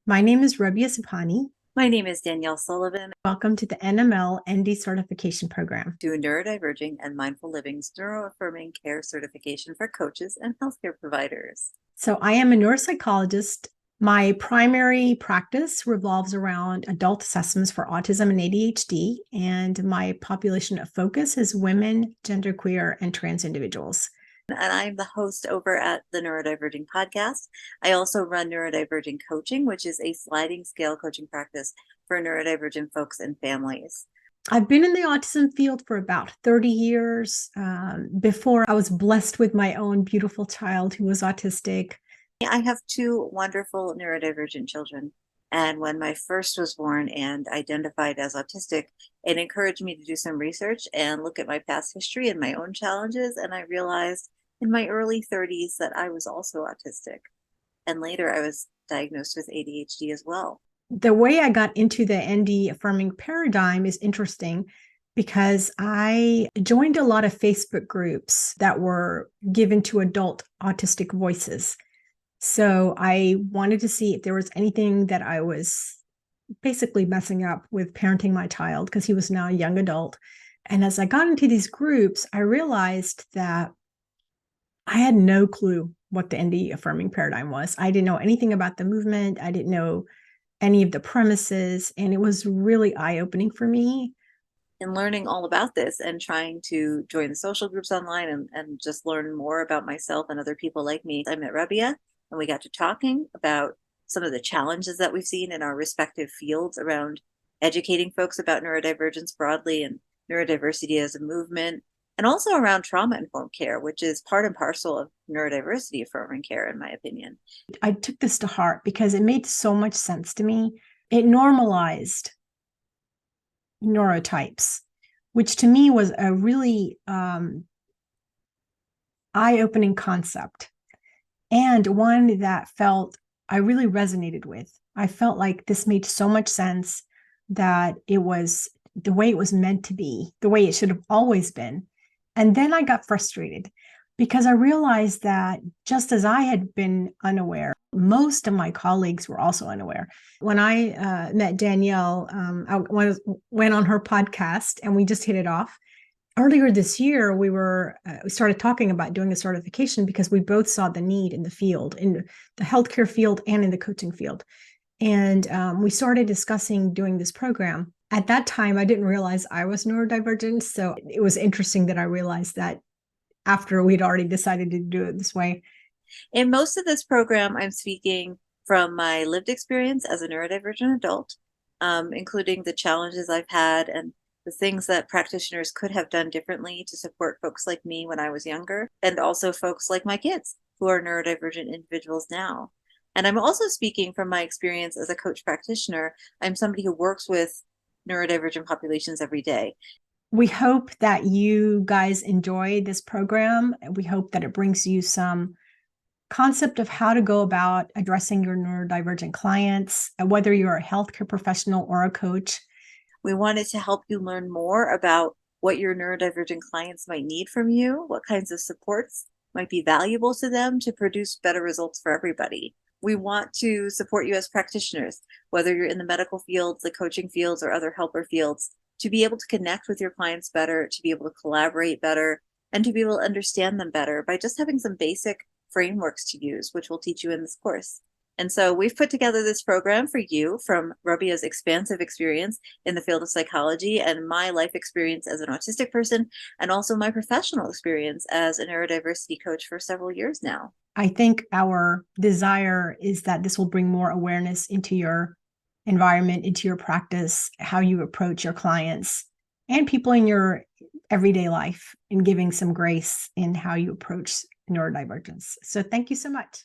My name is Rabia Sapani. My name is Danielle Sullivan. Welcome to the NML ND certification program. Do Neurodiverging and Mindful Living's Neuro-Affirming Care Certification for coaches and healthcare providers. So I am a neuropsychologist. My primary practice revolves around adult assessments for autism and ADHD, and my population of focus is women, genderqueer, and trans individuals. And I'm the host over at the Neurodiverging podcast. I also run Neurodiverging Coaching, which is a sliding scale coaching practice for neurodivergent folks and families. I've been in the autism field for about 30 years. Before I was blessed with my own beautiful child who was autistic. I have two wonderful neurodivergent children. And when my first was born and identified as autistic, it encouraged me to do some research and look at my past history and my own challenges. And I realized in my early 30s that I was also autistic. And later I was diagnosed with ADHD as well. The way I got into the ND affirming paradigm is interesting because I joined a lot of Facebook groups that were given to adult autistic voices. So I wanted to see if there was anything that I was basically messing up with parenting my child because he was now a young adult. And as I got into these groups, I realized that I had no clue what the ND affirming paradigm was. I didn't know anything about the movement. I didn't know any of the premises. And it was really eye-opening for me. In learning all about this and trying to join the social groups online and just learn more about myself and other people like me, I met Rabia and we got to talking about some of the challenges that we've seen in our respective fields around educating folks about neurodivergence broadly and neurodiversity as a movement, and also around trauma-informed care, which is part and parcel of neurodiversity-affirming care, in my opinion. I took this to heart because it made so much sense to me. It normalized neurotypes, which to me was a really eye-opening concept, and one that I really resonated with. I felt like this made so much sense, that it was the way it was meant to be, the way it should have always been. And then I got frustrated because I realized that just as I had been unaware, most of my colleagues were also unaware. When I met Danielle, I went on her podcast and we just hit it off. Earlier this year, we started talking about doing a certification because we both saw the need in the field, in the healthcare field and in the coaching field. And we started discussing doing this program. At that time, I didn't realize I was neurodivergent. So it was interesting that I realized that after we'd already decided to do it this way. In most of this program, I'm speaking from my lived experience as a neurodivergent adult, including the challenges I've had and the things that practitioners could have done differently to support folks like me when I was younger, and also folks like my kids who are neurodivergent individuals now. And I'm also speaking from my experience as a coach practitioner. I'm somebody who works with neurodivergent populations every day. We hope that you guys enjoy this program. We hope that it brings you some concept of how to go about addressing your neurodivergent clients, whether you're a healthcare professional or a coach. We wanted to help you learn more about what your neurodivergent clients might need from you, what kinds of supports might be valuable to them to produce better results for everybody. We want to support you as practitioners, whether you're in the medical fields, the coaching fields, or other helper fields, to be able to connect with your clients better, to be able to collaborate better, and to be able to understand them better by just having some basic frameworks to use, which we'll teach you in this course. And so we've put together this program for you from Rabia's expansive experience in the field of psychology and my life experience as an autistic person, and also my professional experience as a neurodiversity coach for several years now. I think our desire is that this will bring more awareness into your environment, into your practice, how you approach your clients and people in your everyday life, and giving some grace in how you approach neurodivergence. So thank you so much.